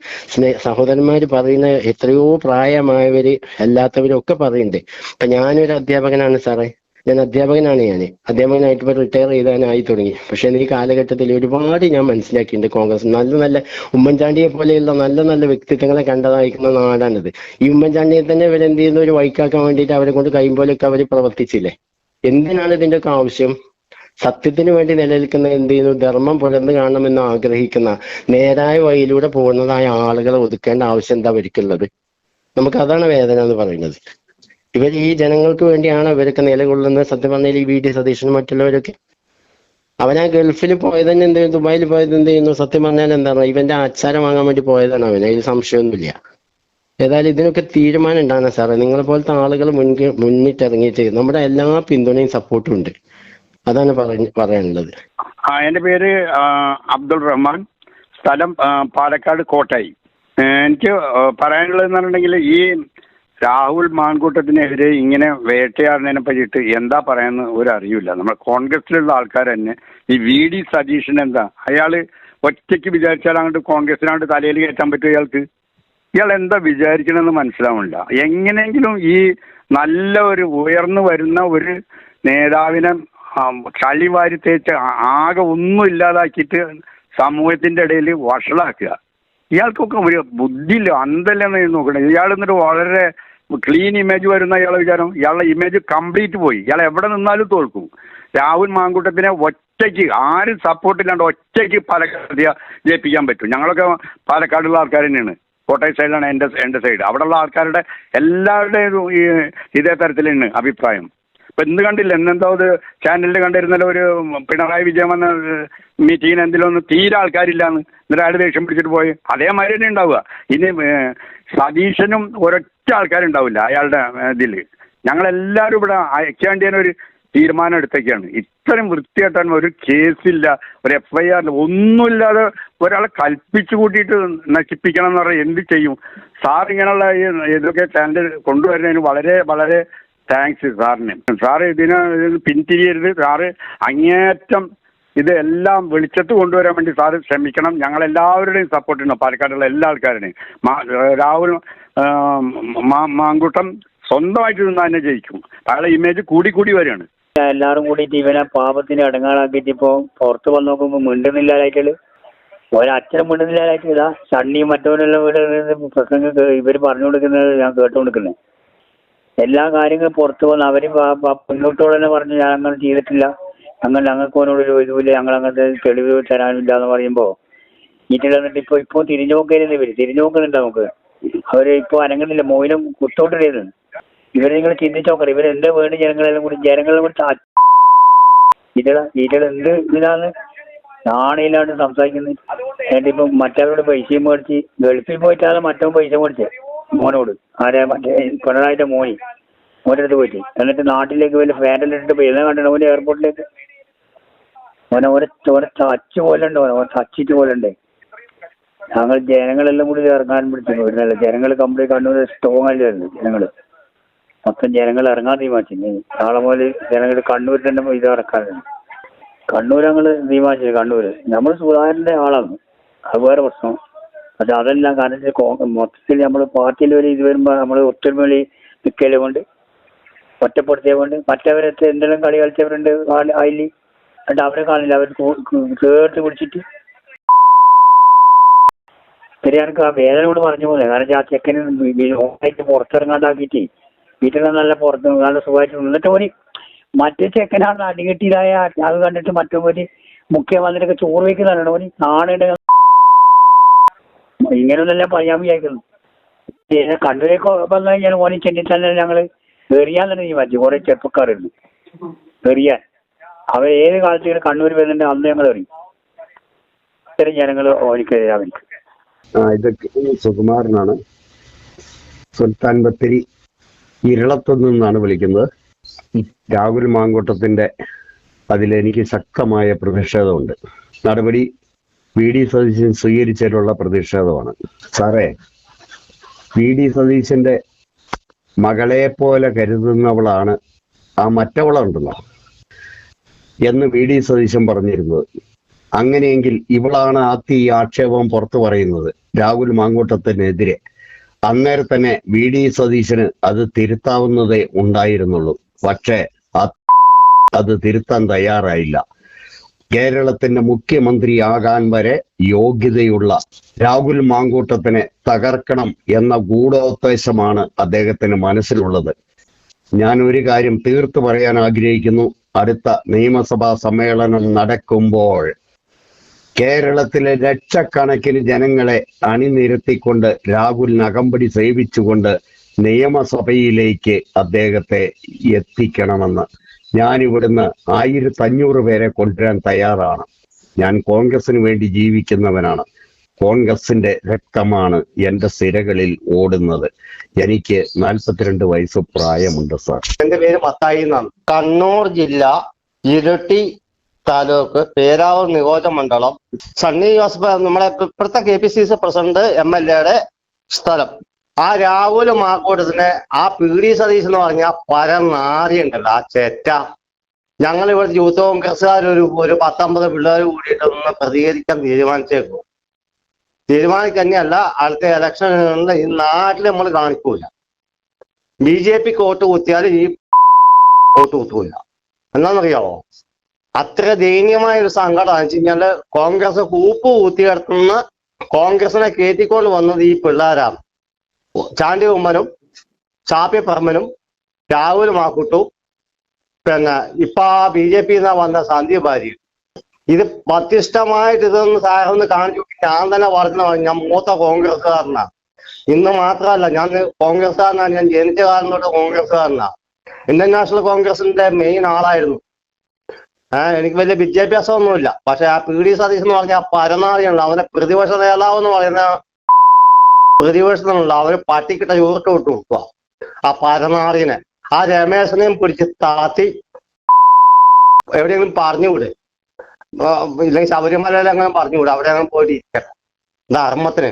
S4: സഹോദരന്മാര് പറയുന്ന, എത്രയോ പ്രായമായവര് അല്ലാത്തവരും ഒക്കെ പറയുന്നുണ്ട്. ഇപ്പൊ ഞാനൊരു അധ്യാപകനാണ് സാറേ. ഞാൻ അധ്യാപകനായിട്ട് ഇപ്പൊ റിട്ടയർ ചെയ്താനായി തുടങ്ങി. പക്ഷെ ഈ കാലഘട്ടത്തിൽ ഒരുപാട് ഞാൻ മനസ്സിലാക്കിയിട്ടുണ്ട്. കോൺഗ്രസ് നല്ല ഉമ്മൻചാണ്ടിയെ പോലെയുള്ള നല്ല വ്യക്തിത്വങ്ങളെ കണ്ടതായിരിക്കുന്ന നാടാണിത്. ഈ ഉമ്മൻചാണ്ടിയെ തന്നെ ഇവരെന്ത് ചെയ്യുന്ന ഒരു വഴിക്കാക്കാൻ വേണ്ടിയിട്ട് അവരെ കൊണ്ട് കഴിയുമ്പോഴൊക്കെ അവർ പ്രവർത്തിച്ചില്ലേ. എന്തിനാണ് ഇതിന്റെ ഒക്കെ ആവശ്യം? സത്യത്തിന് വേണ്ടി നിലനിൽക്കുന്ന എന്ത് ചെയ്യുന്നു, ധർമ്മം പുലർന്നു കാണണമെന്ന് ആഗ്രഹിക്കുന്ന നേരായ വഴിയിലൂടെ പോകുന്നതായ ആളുകളെ ഒതുക്കേണ്ട ആവശ്യം എന്താ അവർക്കുള്ളത്? നമുക്ക് അതാണ് വേദന എന്ന് പറയുന്നത്. ഇവർ ഈ ജനങ്ങൾക്ക് വേണ്ടിയാണ് ഇവരൊക്കെ നിലകൊള്ളുന്നത്. സത്യം പറഞ്ഞാൽ ഈ വി.ഡി. സതീശനും മറ്റുള്ളവരൊക്കെ അവനാ ഗൾഫിൽ പോയത് തന്നെ എന്ത്, ദുബായിൽ പോയത് എന്ത് ചെയ്യുന്നു, സത്യം പറഞ്ഞാൽ എന്താണ്, ഇവന്റെ ആച്ചാരം വാങ്ങാൻ വേണ്ടി പോയതാണ് അവന്. അതിൽ സംശയമൊന്നുമില്ല. ഏതായാലും ഇതിനൊക്കെ തീരുമാനം ഉണ്ടാകുന്ന സാറേ. നിങ്ങളെ പോലത്തെ ആളുകൾ മുന്നിട്ടിറങ്ങിയിട്ട് നമ്മുടെ എല്ലാ പിന്തുണയും സപ്പോർട്ടും ഉണ്ട്. അതാണ് പറയാനുള്ളത്.
S5: എൻ്റെ പേര് അബ്ദുൾ റഹ്മാൻ, സ്ഥലം പാലക്കാട് കോട്ടായി. എനിക്ക് പറയാനുള്ളതെന്ന് പറഞ്ഞിട്ടുണ്ടെങ്കിൽ ഈ രാഹുൽ മാങ്കൂട്ടത്തിനെതിരെ ഇങ്ങനെ വേട്ടയാടുന്നതിനെ പറ്റിയിട്ട് എന്താ പറയാന്ന് ഒരു അറിയില്ല. നമ്മൾ കോൺഗ്രസിലുള്ള ആൾക്കാർ തന്നെ ഈ വി.ഡി. സതീശൻ എന്താ, അയാള് ഒറ്റയ്ക്ക് വിചാരിച്ചാൽ അങ്ങോട്ട് കോൺഗ്രസിനങ്ങോട്ട് തലയിൽ കയറ്റാൻ പറ്റും ഇയാൾക്ക്? ഇയാൾ എന്താ വിചാരിക്കണമെന്ന് മനസ്സിലാവില്ല. എങ്ങനെയെങ്കിലും ഈ നല്ല ഒരു ഉയർന്നു വരുന്ന ഒരു നേതാവിനെ കളി വാരി തേച്ച് ആകെ ഒന്നും ഇല്ലാതാക്കിയിട്ട് സമൂഹത്തിന്റെ ഇടയിൽ വഷളാക്കുക. ഇയാൾക്കൊക്കെ ഒരു ബുദ്ധിയില്ല, അന്തല്ലെന്ന് നോക്കണേ. ഇയാൾ എന്നിട്ട് വളരെ ക്ലീൻ ഇമേജ് വരുന്ന ഇയാളെ വിചാരം. ഇയാളുടെ ഇമേജ് കംപ്ലീറ്റ് പോയി. ഇയാൾ എവിടെ നിന്നാലും തോൽക്കും. രാഹുൽ മാങ്കൂട്ടത്തിനെ ഒറ്റയ്ക്ക് ആരും സപ്പോർട്ടില്ലാണ്ട് ഒറ്റയ്ക്ക് പാലക്കാട് ജയിപ്പിക്കാൻ പറ്റും. ഞങ്ങളൊക്കെ പാലക്കാടുള്ള ആൾക്കാർ തന്നെയാണ്. കോട്ടയം സൈഡിലാണ് എൻ്റെ സൈഡ്. അവിടെയുള്ള ആൾക്കാരുടെ എല്ലാവരുടെയും ഇതേ തരത്തിലാണ് അഭിപ്രായം. ഇപ്പൊ ഇന്ന് കണ്ടില്ല, എന്നെന്തോ ഒരു ചാനലിൽ കണ്ടിരുന്നല്ലോ, ഒരു പിണറായി വിജയൻ വന്ന മീറ്റിങ്ങിന് എന്തെങ്കിലും തീരെ ആൾക്കാരില്ലാന്ന്, എന്നിട്ട് അയാൾ ദേഷ്യം പിടിച്ചിട്ട് പോയി. അതേമാതിരി തന്നെ ഉണ്ടാവുക. ഇനി സതീശനും ഒരൊറ്റ ആൾക്കാരുണ്ടാവില്ല അയാളുടെ ഇതിൽ. ഞങ്ങളെല്ലാവരും ഇവിടെ അയക്കാണ്ടിയൊരു തീരുമാനം എടുത്തേക്കാണ്. ഇത്രയും വൃത്തിയായിട്ടാണ് ഒരു കേസില്ല, ഒരു FIR ഒന്നുമില്ലാതെ ഒരാളെ കൽപ്പിച്ചു കൂട്ടിയിട്ട് നശിപ്പിക്കണം എന്ന് പറഞ്ഞാൽ എന്ത് ചെയ്യും സാർ? ഇങ്ങനെയുള്ള ഇതൊക്കെ ചാനൽ കൊണ്ടുവരുന്നതിന് വളരെ വളരെ താങ്ക്സ് സാറിന്. സാറ് ഇതിനെ പിന്തിരിയരുത്. സാറ് അങ്ങേയറ്റം ഇതെല്ലാം വെളിച്ചത്ത് കൊണ്ടുവരാൻ വേണ്ടി സാറ് ശ്രമിക്കണം. ഞങ്ങളെല്ലാവരുടെയും സപ്പോർട്ട് ഉണ്ട്, പാലക്കാടുള്ള എല്ലാ ആൾക്കാരുടെയും. രാഹുൽ മാങ്കൂട്ടം സ്വന്തമായിട്ട് നിന്ന് തന്നെ ജയിക്കും. അയാളെ ഇമേജ് കൂടി വരികയാണ്.
S6: എല്ലാവരും കൂടിയിട്ട് ഇവനെ പാപത്തിന് അടങ്ങാറാക്കിയിട്ട് ഇപ്പോൾ പുറത്ത് വന്ന് നോക്കുമ്പോൾ മിണ്ടുന്നില്ലാതായിട്ടുള്ളു. ഒരക്ഷരം മിണ്ടുന്നില്ലാതായിട്ട് ഇതാ സണ്ണിയും മറ്റവരെല്ലാം പ്രസംഗം ഇവർ പറഞ്ഞു കൊടുക്കുന്നത് ഞാൻ കേട്ടുകൊടുക്കുന്നത്. എല്ലാ കാര്യങ്ങളും പുറത്ത് വന്ന് അവർ മുന്നോട്ടോടെ തന്നെ പറഞ്ഞു ഞാൻ അങ്ങനെ ചെയ്തിട്ടില്ല, ഞങ്ങൾക്ക് അവനോട് ചോദിച്ചില്ല, ഞങ്ങൾ അങ്ങനത്തെ തെളിവ് തരാനില്ല എന്ന് പറയുമ്പോൾ ഇതിൽ വന്നിട്ട് ഇപ്പോൾ തിരിഞ്ഞു നോക്കരുത്. ഇവർ തിരിഞ്ഞു നോക്കുന്നുണ്ട്. നമുക്ക് അവർ ഇപ്പോൾ അനങ്ങുന്നില്ല, മോയിനും കുത്തോട്ടിരുന്നു. ഇവരെ നിങ്ങൾ ചിന്തിച്ചു നോക്കണം. ഇവരെന്താ വേണ്ടി ജനങ്ങളെല്ലാം കൂടി ഇതിലെന്ത് ഇതാണ് നാണയില്ലാണ്ട് സംസാരിക്കുന്നത്. എന്നിട്ട് ഇപ്പം മറ്റവരോട് പൈസയും മേടിച്ച് ഗൾഫിൽ പോയിട്ടാണ് മറ്റവൻ പൈസ മേടിച്ചത് മോനോട്. ആരെ മറ്റേ പിണറായിന്റെ മോൻ്റെ അടുത്ത് പോയിട്ട്. എന്നിട്ട് നാട്ടിലേക്ക് വല്ല ഫാൻറ്റിലിട്ട് പെയ്യുന്ന കണ്ടിട്ട് ഓൻ്റെ എയർപോർട്ടിലേക്ക് ഓനെ ടച്ച് പോലെ ഉണ്ട്, ഓനെ ടച്ചിട്ട് പോലെ ഉണ്ട്. ഞങ്ങൾ ജനങ്ങളെല്ലാം കൂടി ഇറങ്ങാൻ പിടിച്ചു. ഒരു ജനങ്ങൾ കംപ്ലീറ്റ് കണ്ണൂർ സ്ട്രോങ് അല്ലായിരുന്നു. ജനങ്ങൾ മൊത്തം ജനങ്ങൾ ഇറങ്ങാൻ തീരുമാനിച്ചു. നാളെ മുതൽ ജനങ്ങൾ കണ്ണൂർ തന്നെ ഇത് ഇറക്കാറുണ്ട്. കണ്ണൂർ ഞങ്ങൾ തീരുമാനിച്ചത്. കണ്ണൂർ നമ്മൾ സുധാകരൻ്റെ ആളാണ്, അത് വേറെ പ്രശ്നം. പക്ഷെ അതെല്ലാം കാരണം മൊത്തത്തിൽ നമ്മൾ പാർട്ടിയിൽ ഒരു ഇത് വരുമ്പോൾ നമ്മൾ ഒത്തൊരുമയിൽ നിൽക്കല് കൊണ്ട് ഒറ്റപ്പെടുത്തിയ കൊണ്ട് മറ്റവരത്തെ എന്തെല്ലാം കളി കളിച്ചവരുണ്ട് അതിൽ. എന്നിട്ട് അവരെ കാണില്ല, അവർ ചേർത്ത് പിടിച്ചിട്ട് ശരിയാർക്ക് ആ വേദനയോട് പറഞ്ഞു പോലെ. കാരണം ആ ചെക്കന് ഓണായിട്ട് പുറത്തിറങ്ങാണ്ടാക്കിയിട്ട് വീട്ടിൽ നല്ല പുറത്ത് നല്ല സുഖമായിട്ട് നിന്നിട്ട് പോയി. മറ്റേ ചെക്കനാണ് അടികെട്ടിയിലായ അത് കണ്ടിട്ട് മറ്റൊരു മുഖ്യമന്ത്രിയൊക്കെ ചോറ് വയ്ക്കുന്നതാണ് ഓന് നാണയുടെ. ഇങ്ങനെയൊന്നെല്ലാം പറയാൻ വിചാരിക്കുന്നു. കണ്ണൂരേക്ക് വന്നു കഴിഞ്ഞാൽ ഓന് ചെന്നിട്ട് തന്നെ ഞങ്ങൾ എറിയാൻ തന്നെ തീരുമാനിച്ചു. കുറെ ചെറുപ്പക്കാരുണ്ട് എറിയാൻ. അവർ ഏത് കാലത്ത് കണ്ണൂർ വരുന്നുണ്ട് അന്ന് ഞങ്ങൾ എറിയും. ഇത്തരം ജനങ്ങൾ ഓനിക്കെതിരെ അവർക്ക്.
S7: ഇത് സുകുമാരനാണ്, സുൽത്താൻ ബത്തേരി ഇരളത്തു നിന്നാണ് വിളിക്കുന്നത്. രാഹുൽ മാങ്കൂട്ടത്തിന്റെ അതിലെനിക്ക് ശക്തമായ പ്രതിഷേധമുണ്ട്. നടപടി വി.ഡി. സതീശൻ സ്വീകരിച്ചതിലുള്ള പ്രതിഷേധമാണ്. സാറേ, വി.ഡി. സതീശന്റെ മകളെ പോലെ കരുതുന്നവളാണ് ആ മറ്റവളുണ്ടല്ലോ എന്ന് വി.ഡി. സതീശൻ പറഞ്ഞിരുന്നത്. അങ്ങനെയെങ്കിൽ ഇവളാണ് ഈ ആക്ഷേപം പുറത്തു പറയുന്നത് രാഹുൽ മാങ്കൂട്ടത്തിനെതിരെ. അന്നേരം തന്നെ വി.ഡി. സതീശന് അത് തിരുത്താവുന്നതേ ഉണ്ടായിരുന്നുള്ളൂ. പക്ഷേ അത് തിരുത്താൻ തയ്യാറായില്ല. കേരളത്തിന്റെ മുഖ്യമന്ത്രിയാകാൻ വരെ യോഗ്യതയുള്ള രാഹുൽ മാങ്കൂട്ടത്തിനെ തകർക്കണം എന്ന ഗൂഢോദ്ദേശമാണ് അദ്ദേഹത്തിന് മനസ്സിലുള്ളത്. ഞാൻ ഒരു കാര്യം തീർത്തു പറയാൻ ആഗ്രഹിക്കുന്നു. അടുത്ത നിയമസഭാ സമ്മേളനം നടക്കുമ്പോൾ കേരളത്തിലെ ലക്ഷക്കണക്കിന് ജനങ്ങളെ അണിനിരത്തിക്കൊണ്ട് രാഹുലിന് അകമ്പടി സേവിച്ചുകൊണ്ട് നിയമസഭയിലേക്ക് അദ്ദേഹത്തെ എത്തിക്കണമെന്ന് ഞാൻ ഇവിടുന്ന് 1500 പേരെ കൊണ്ടുവരാൻ തയ്യാറാണ്. ഞാൻ കോൺഗ്രസിന് വേണ്ടി ജീവിക്കുന്നവനാണ്. കോൺഗ്രസിന്റെ രക്തമാണ് എൻ്റെ സിരകളിൽ ഓടുന്നത്. എനിക്ക് 42 വയസ്സ് പ്രായമുണ്ട് സാർ.
S4: എന്റെ പേര് മത്തായി എന്നാണ്. കണ്ണൂർ ജില്ല ഇരട്ടി താലൂക്ക് പേരാവൂർ നിയോജക മണ്ഡലം സണ്ണി ജോസഫ് നമ്മളെ ഇപ്പോഴത്തെ KPCC പ്രസിഡന്റ് MLA സ്ഥലം. ആ രാഹുൽ മാങ്കൂട്ടത്തിന് ആ പി.ഡി. സതീശ് എന്ന് പറഞ്ഞ പരനാറി ഉണ്ടല്ലോ, ആ ചെറ്റ. ഞങ്ങൾ ഇവിടെ യൂത്ത് കോൺഗ്രസ്സുകാരൊരു 19 പിള്ളേർ കൂടിയിട്ട് ഒന്ന് പ്രതികരിക്കാൻ തീരുമാനിച്ചേക്കും. തീരുമാനിക്കന്നെയല്ല, അടുത്ത ഇലക്ഷനുകളിൽ ഈ നാട്ടിൽ നമ്മൾ കാണിക്കൂല. BJPക്ക് വോട്ട് കുത്തിയാൽ ഈ വോട്ട് കുത്തൂല. എന്താണെന്നറിയാമോ? അത്ര ദയനീയമായ ഒരു സങ്കടം എന്ന് വെച്ച് കഴിഞ്ഞാല് കോൺഗ്രസ് കൂപ്പ് കുത്തിയെടുത്തുന്ന കോൺഗ്രസിനെ കയറ്റിക്കൊണ്ട് വന്നത് ഈ പിള്ളേരാണ്. ചാണ്ടി ഉമ്മനും ഷാപ്പി പറമ്പനും രാഹുൽ മാക്കൂട്ടും പിന്നെ ഇപ്പൊ BJP വന്ന സന്ദീപ് ഭാര്യയും. ഇത് മധ്യസ്ഥമായിട്ട് ഇതൊന്ന് സാറൊന്ന് കാണിച്ചു. ഞാൻ തന്നെ പറഞ്ഞു, ഞാൻ മൂത്ത കോൺഗ്രസ്സുകാരനാണ്. ഇന്ന് മാത്രമല്ല, ഞാൻ കോൺഗ്രസ്സുകാരനാണ്. ഞാൻ ജനിച്ച കാലം തൊട്ട് കോൺഗ്രസ്സുകാരനാണ്. ഇന്ത്യൻ നാഷണൽ കോൺഗ്രസിന്റെ മെയിൻ ആളായിരുന്നു. എനിക്ക് വലിയ വിദ്യാഭ്യാസമൊന്നുമില്ല. പക്ഷെ ആ പി.ഡി. സതീശ് എന്ന് പറഞ്ഞ പരനാറിയുള്ള അവനെ പ്രതിപക്ഷ നേതാവ് എന്ന് പറയുന്ന പ്രതിപക്ഷത്തിനുള്ള അവര് പട്ടിക്കിട്ട യൂറിട്ട് വിട്ടു കൊടുക്കുക. ആ പരനാറിനെ ആ രമേശനെയും പിടിച്ച് താത്തി എവിടെയെങ്കിലും പറഞ്ഞുകൂടെ, ഇല്ലെങ്കിൽ ശബരിമലയിൽ അങ്ങനെ പറഞ്ഞുകൂടെ, അവിടെ അങ്ങനെ പോയിട്ട് ഇരിക്കട്ടെ. ധർമ്മത്തിന്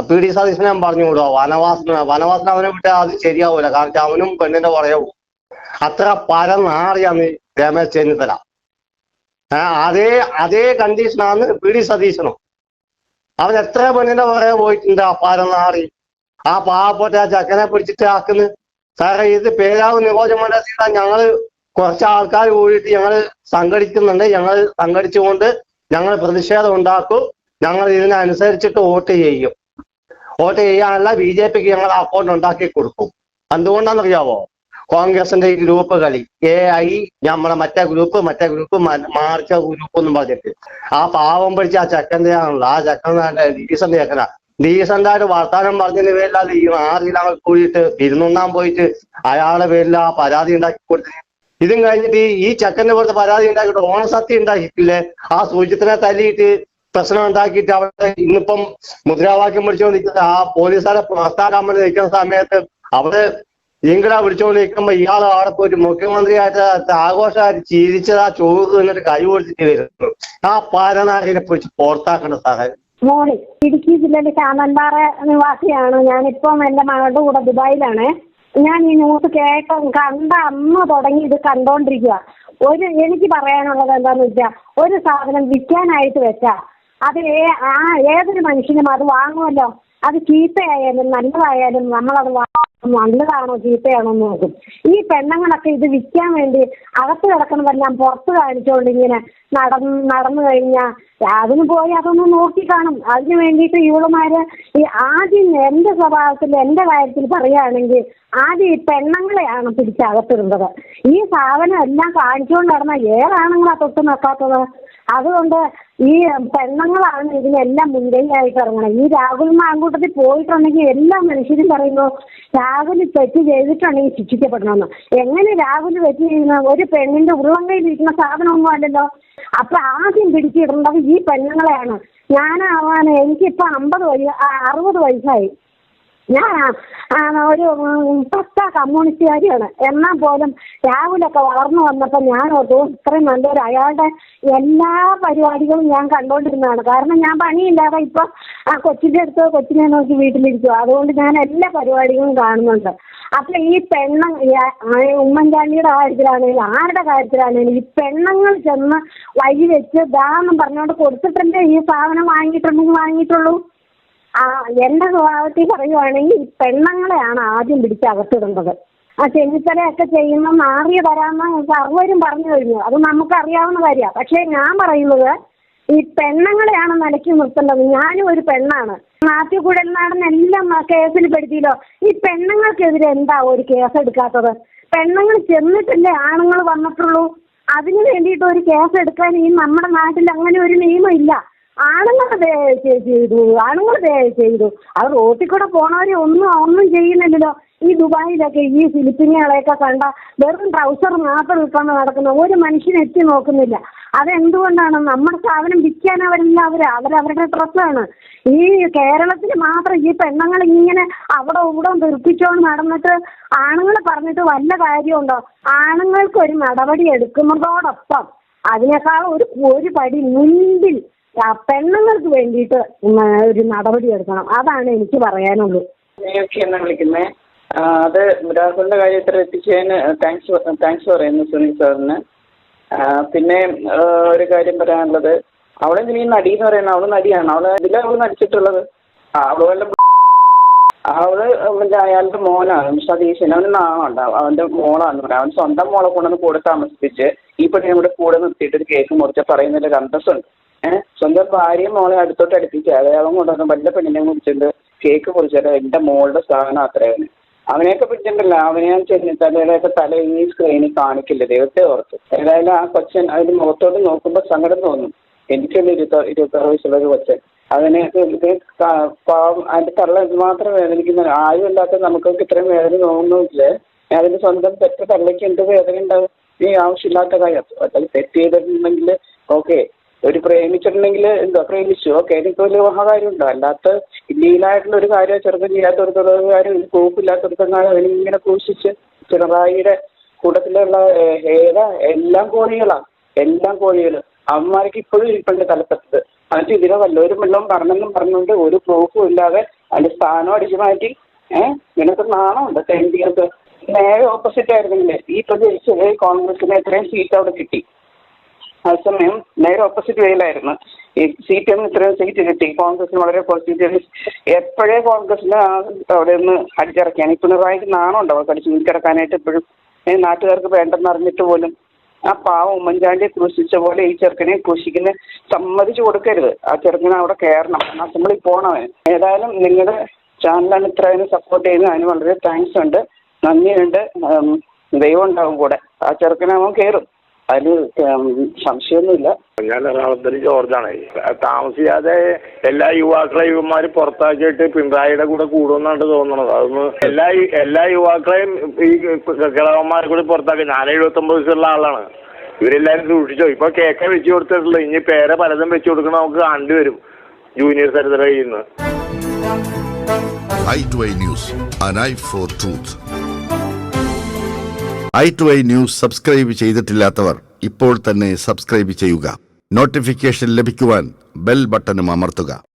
S4: പി.ഡി. സതീശനെ ഞാൻ പറഞ്ഞുകൂടുക. വനവാസന അവനെ വിട്ടാൽ അത് ശരിയാവൂല. കാരണം അവനും പെണ്ണിന്റെ പുറകെ പോകും. അത്ര പരനാറിയാണ് രമേശ് ചെന്നിത്തല. അതേ കണ്ടീഷനാണ് പി.ഡി. സതീശനും. അവൻ എത്ര പെണ്ണിന്റെ പുറകെ പോയിട്ടുണ്ട് ആ പരനാറി. ആ പാവപ്പെട്ട ആ ചക്കനെ പിടിച്ചിട്ട് ആക്കുന്നു. സാറേ, ഇത് പേരാവ് നിയോജക മണ്ഡലത്തിൽ ഞങ്ങള് കുറച്ച് ആൾക്കാർ കൂടിയിട്ട് ഞങ്ങൾ സംഘടിക്കുന്നുണ്ട്. ഞങ്ങൾ സംഘടിച്ചുകൊണ്ട് ഞങ്ങൾ പ്രതിഷേധം ഉണ്ടാക്കും. ഞങ്ങൾ ഇതിനനുസരിച്ചിട്ട് വോട്ട് ചെയ്യും. വോട്ട് ചെയ്യാനുള്ള BJPക്ക് ഞങ്ങൾ അക്കൗണ്ട് ഉണ്ടാക്കി കൊടുക്കും. എന്തുകൊണ്ടാണെന്നറിയാവോ? കോൺഗ്രസിന്റെ ഈ ഗ്രൂപ്പ് കളി AI നമ്മളെ മറ്റേ ഗ്രൂപ്പ് മാർച്ച ഗ്രൂപ്പ് എന്നും പറഞ്ഞിട്ട് ആ പാവം പിടിച്ച ആ ചെക്കൻ്റെ ആണല്ലോ. ആ ചെക്കൻ ഡീസന്റ് ചെക്കനാ. ഡീസന്റായിട്ട് വർത്താനം പറഞ്ഞതിന് പേരില്ലാതെ ഈ 6 കൂടിയിട്ട് വിരുന്നുണ്ണാൻ പോയിട്ട് അയാളുടെ പേരിൽ ആ പരാതി ഉണ്ടാക്കി കൊടുത്തിട്ട്
S8: ഇതും കഴിഞ്ഞിട്ട് ഈ ചെക്കന്റെ പോലത്തെ പരാതി ഉണ്ടാക്കിയിട്ട് ഓണസത്യം ഉണ്ടാക്കിയിട്ടില്ലേ? ആ സൂചിത്തിനെ തല്ലിയിട്ട് പ്രശ്നം ഉണ്ടാക്കിയിട്ട് അവിടെ ഇന്നിപ്പം മുദ്രാവാക്യം വിളിച്ചുകൊണ്ട് നിൽക്കുന്ന ആ പോലീസുകാരെ പുറത്താക്കാൻ വേണ്ടി നിൽക്കുന്ന സമയത്ത് അവിടെ ഇംഗ്ല വിളിച്ചുകൊണ്ട് നിൽക്കുമ്പോ ഇയാൾ അവിടെ പോയിട്ട് മുഖ്യമന്ത്രിയായിട്ട് ആഘോഷമായിട്ട് ചിരിച്ചത് ആ ചോറ് എന്നിട്ട് കൈ കൊടുത്തിട്ട് വരുന്നു. ആ പാരനാരിനെ പിടിച്ച് പുറത്താക്കേണ്ട സാറേ.
S9: മോളി ഇടുക്കി ജില്ലയിലെ ചാമൻപാറ നിവാസിയാണ്. ഞാനിപ്പം എന്റെ മകളുടെ കൂടെ ദുബായിലാണ്. ഞാൻ ഈ ന്യൂസ് കണ്ട അന്ന് തുടങ്ങി ഇത് കണ്ടോണ്ടിരിക്കുക. എനിക്ക് പറയാനുള്ളത് എന്താന്ന് വെച്ചാൽ, ഒരു സാധനം വിൽക്കാനായിട്ട് വെച്ചാ അത് ഏതൊരു മനുഷ്യനും അത് വാങ്ങുമല്ലോ. അത് ചീത്തയായാലും നല്ലതായാലും നമ്മളത് നല്ലതാണോ ചീത്തയാണോ എന്ന് നോക്കും. ഈ പെണ്ണുങ്ങളൊക്കെ ഇത് വിൽക്കാൻ വേണ്ടി അകത്ത് കിടക്കണതെല്ലാം പുറത്ത് കാണിച്ചുകൊണ്ട് ഇങ്ങനെ നടന്നു കഴിഞ്ഞാൽ അതിന് പോയി അതൊന്ന് നോക്കി കാണും. അതിന് വേണ്ടിയിട്ട് ഇവളുമാര് ഈ ആദ്യം എന്റെ സ്വഭാവത്തിൽ എന്റെ കാര്യത്തിൽ പറയുകയാണെങ്കിൽ ആദ്യം ഈ പെണ്ണുങ്ങളെയാണ് പിടിച്ചകത്തിടുന്നത്. ഈ സാധനം എല്ലാം കാണിച്ചുകൊണ്ട് നടന്ന ഏതാണുങ്ങളാ തൊട്ട് നോക്കാത്തത്? അതുകൊണ്ട് ഈ പെണ്ണുങ്ങളാണ് ഇതിനെല്ലാം മുൻകൈയായിട്ട് ഇറങ്ങണം. ഈ രാഹുൽ മാങ്കൂട്ടത്തിൽ പോയിട്ടുണ്ടെങ്കിൽ എല്ലാ മനുഷ്യരും പറയുന്നു രാഹുൽ തെറ്റ് ചെയ്തിട്ടുണ്ടെങ്കിൽ ശിക്ഷിക്കപ്പെടണമെന്ന്. എങ്ങനെ രാഹുൽ തെറ്റ് ചെയ്യുന്ന ഒരു പെണ്ണിന്റെ ഉള്ളംകൈയിലിരിക്കുന്ന സാധനമൊന്നും അല്ലല്ലോ. അപ്പൊ ആദ്യം പിടിച്ചിടേണ്ടത് ഈ പെണ്ണുങ്ങളെയാണ്. എനിക്കിപ്പോ 60 വയസ്സായി. ഞാൻ ഒരു പക്ക കമ്മ്യൂണിസ്റ്റുകാരിയാണ്. എന്നാൽ പോലും രാഹുലൊക്കെ വളർന്നു വന്നപ്പോൾ ഞാൻ ഓർത്തു ഇത്രയും നല്ലൊരു അയാളുടെ എല്ലാ പരിപാടികളും ഞാൻ കണ്ടോണ്ടിരുന്നതാണ്. കാരണം ഞാൻ പണിയില്ലാതെ ഇപ്പൊ കൊച്ചിന്റെ അടുത്ത് കൊച്ചിനെ നോക്കി വീട്ടിലിരിക്കുക. അതുകൊണ്ട് ഞാൻ എല്ലാ പരിപാടികളും കാണുന്നുണ്ട്. അപ്പൊ ഈ ഉമ്മൻചാണ്ടിയുടെ കാര്യത്തിലാണെങ്കിലും ആരുടെ കാര്യത്തിലാണെങ്കിലും ഈ പെണ്ണുങ്ങൾ ചെന്ന് വഴി വെച്ച് ദാന്നും പറഞ്ഞുകൊണ്ട് കൊടുത്തിട്ടല്ലേ ഈ സാധനം വാങ്ങിയിട്ടുള്ളൂ. എന്റെ സ്വഭാവത്തിൽ പറയുവാണെങ്കിൽ ഈ പെണ്ണുങ്ങളെയാണ് ആദ്യം പിടിച്ചകത്തിടുന്നത്. ചെന്നിത്തലയൊക്കെ ചെയ്യുന്ന മാറിയ തരാമെന്ന് സർവരും പറഞ്ഞു കഴിഞ്ഞു. അത് നമുക്കറിയാവുന്ന കാര്യമാണ്. പക്ഷെ ഞാൻ പറയുന്നത് ഈ പെണ്ണുങ്ങളെയാണ് നിലയ്ക്ക് നിർത്തേണ്ടത്. ഞാനും ഒരു പെണ്ണാണ്. നാട്ടിൽ കുഴൽനാടനെല്ലാം കേസിൽ പെടുത്തിയല്ലോ. ഈ പെണ്ണുങ്ങൾക്കെതിരെ എന്താ ഒരു കേസ് എടുക്കാത്തത്? പെണ്ണുങ്ങൾ ചെന്നിട്ടല്ലേ ആണുങ്ങൾ വന്നിട്ടുള്ളൂ. അതിനു വേണ്ടിയിട്ട് ഒരു കേസ് എടുക്കാൻ ഈ നമ്മുടെ നാട്ടിൽ അങ്ങനെ ഒരു നിയമം ഇല്ല. ആണുങ്ങൾ ചെയ്തു. അത് റോട്ടിൽ കൂടെ പോണവരെ ഒന്നും ചെയ്യുന്നില്ലല്ലോ. ഈ ദുബായിലൊക്കെ ഈ ഫിലിപ്പീനുകളെയൊക്കെ കണ്ട വെറും ട്രൗസർ മാത്രം ഇട്ടുകൊണ്ട് നടക്കുന്ന ഒരു മനുഷ്യനെ എത്തി നോക്കുന്നില്ല. അതെന്തുകൊണ്ടാണ്? നമ്മുടെ സാധനം വിൽക്കാൻ അവരവരുടെ ഡ്രസ്സാണ്. ഈ കേരളത്തിൽ മാത്രം ഈ പെണ്ണുങ്ങൾ ഇങ്ങനെ അവിടെ ഇവിടെ തെറിപ്പിച്ചോണ്ട് നടന്നിട്ട് ആണുങ്ങൾ പറഞ്ഞിട്ട് വല്ല കാര്യമുണ്ടോ? ആണുങ്ങൾക്ക് ഒരു നടപടി എടുക്കുന്നതോടൊപ്പം അതിനേക്കാൾ ഒരു പടി മുൻപിൽ പെണ്ണുങ്ങൾക്ക് വേണ്ടിയിട്ട് ഒരു നടപടി എടുക്കണം. അതാണ് എനിക്ക് പറയാനുള്ളൂ.
S10: എന്നാ വിളിക്കുന്നേ. അത് രാഹുലിന്റെ കാര്യത്തിൽ എത്തിച്ചതിന് താങ്ക്സ് പറയുന്നു സുനിൽ സാറിന്. പിന്നെ ഒരു കാര്യം പറയാനുള്ളത്, അവളെന്തിനാ ഈ നടി എന്ന് പറയുന്നത്? അവള് നടിയാണ്. അവള് നടിച്ചിട്ടുള്ളത് അയാളുടെ മോനാണ് സതീശൻ. അവന് നാളുണ്ടാവും. അവന്റെ മോളാന്ന് പറയാം. അവൻ സ്വന്തം മോളെ കൊണ്ടുവന്ന് കൂടെ താമസിപ്പിച്ച് ഈ പെണ്ണിനെ കൂടെ കൂടെ നിർത്തിയിട്ട് ഒരു കേക്ക് മുറിച്ച പറയുന്നതിന്റെ അന്തസ്സുണ്ട്. സ്വന്തം ഭാര്യയും മോളെ അടുപ്പിച്ച് അയാളും കൊണ്ടുവന്ന് വല്ല പെണ്ണിനെ കുറിച്ചിട്ട് കേക്ക് മുറിച്ചാൽ എന്റെ മോളുടെ സ്ഥാനം അത്രയാണ്. അവനെയൊക്കെ പിടിച്ചിട്ടുണ്ടല്ലോ. അവനെ ഞാൻ ചെന്നിത്തലയുടെയൊക്കെ തല ഈ സ്ക്രീനിൽ കാണിക്കില്ല. ദൈവത്തെ ഓർത്ത്. ഏതായാലും ആ കൊച്ചൻ അതിന് മുഖത്തോട്ട് നോക്കുമ്പോൾ സങ്കടം തോന്നും. എനിക്കുള്ള 26 വയസ്സുള്ള ഒരു കൊച്ചൻ. അതിനെ പാവം അതിന്റെ തള്ള എന്തുമാത്രം വേദനിക്കുന്ന ആരുമില്ലാത്ത നമുക്കൊക്കെ ഇത്രയും വേദന തോന്നുന്നില്ലേ? അതിന് സ്വന്തം പെറ്റ തള്ളയ്ക്ക് എന്ത് വേദന ഉണ്ടാവും? ഈ ആവശ്യമില്ലാത്ത കാര്യം. അത് തെറ്റ് ചെയ്തിട്ടുണ്ടെങ്കിൽ ഓക്കെ, ഒരു പ്രേമിച്ചിട്ടുണ്ടെങ്കിൽ പ്രേമിച്ചു ഓക്കെ, എനിക്ക് വലിയ മഹാകാര്യം ഉണ്ടോ? അല്ലാത്ത ഇല്ലീഗലായിട്ടുള്ള ഒരു കാര്യം ചെറുപ്പം ചെയ്യാത്തൊരു കാര്യം പ്രൂഫില്ലാത്തൊരു കാര്യം അതിനിങ്ങനെ ക്രൂശിച്ച് പിണറായിയുടെ കൂട്ടത്തിലുള്ള എല്ലാം കോഴികള് അമ്മമാർക്ക് ഇപ്പോഴും ഇരിപ്പുണ്ട് തലപ്പത്ത്. എന്നിട്ട് ഇതിനെ വല്ലവരും വെള്ളവും പറഞ്ഞുകൊണ്ട് ഒരു പ്രൂഫും ഇല്ലാതെ അതിന്റെ സ്ഥാനം അടിച്ചു മാറ്റി. നിനക്ക് നാണമുണ്ട് തെണ്ടികൾക്ക്. നേരെ ഓപ്പോസിറ്റ് ആയിരുന്നെങ്കിൽ ഈ പ്രദേശത്ത് കോൺഗ്രസിന് എത്രയും സീറ്റ് അവിടെ കിട്ടി. അതേസമയം നേരെ ഓപ്പോസിറ്റ് വേയിലായിരുന്നു. ഈ ഇത്രയും സീറ്റ് കിട്ടി. കോൺഗ്രസിന് വളരെ പോസിറ്റീവ്. എപ്പോഴേ കോൺഗ്രസിന് അവിടെ നിന്ന് അടിച്ചിറക്കിയാണ്. ഈ പിണറായിക്ക് നാണമുണ്ടോ അവർക്ക് അടിച്ചു കിടക്കാനായിട്ട്? എപ്പോഴും നാട്ടുകാർക്ക് വേണ്ടെന്ന് അറിഞ്ഞിട്ട് പോലും ആ പാവം ഉമ്മൻചാണ്ടിയെ ക്രൂശിച്ച പോലെ ഈ ചെറുക്കനെ ക്രൂശിക്കുന്ന സമ്മതിച്ചു കൊടുക്കരുത്. ആ ചെറുക്കനെ അവിടെ കയറണം, അസംബ്ലി പോകണം. ഏതായാലും നിങ്ങളുടെ ചാനലാണ് ഇത്രയും സപ്പോർട്ട് ചെയ്യുന്നത്. അതിന് വളരെ താങ്ക്സ് ഉണ്ട്, നന്ദിയുണ്ട്. ദൈവം ഉണ്ടാവും കൂടെ. ആ ചെറുക്കനെ അവൻ കയറും. അതിന് സംശയമൊന്നുമില്ല.
S11: ഞാൻ എറണാകുളത്തിന് ജോർജാണ്. താമസിയാതെ എല്ലാ യുവാക്കളെയും യുവന്മാര് പുറത്താക്കിയിട്ട് പിണറായിയുടെ കൂടെ കൂടുമെന്നാണ് തോന്നുന്നത്. അതൊന്ന് എല്ലാ യുവാക്കളെയും ഈ കിളവന്മാരെ കൂടി പുറത്താക്കി. ഞാൻ 79 വയസ്സുള്ള ആളാണ്. ഇവരെല്ലാരും സൂക്ഷിച്ചോ. ഇപ്പൊ കേക്ക വെച്ച് കൊടുത്തിട്ടുള്ളൂ. ഇനി പേരെ പലതും വെച്ച് കൊടുക്കണം. നമുക്ക് കണ്ടുവരും ജൂനിയർ സരിതര കയ്യിൽ നിന്ന്.
S12: i2i News, an eye for truth. i2i News subscribe ചെയ്തിട്ടില്ലാത്തവർ ഇപ്പോൾ തന്നെ സബ്സ്ക്രൈബ് ചെയ്യുക. നോട്ടിഫിക്കേഷൻ ലഭിക്കുവാൻ ബെൽ ബട്ടണും അമർത്തുക.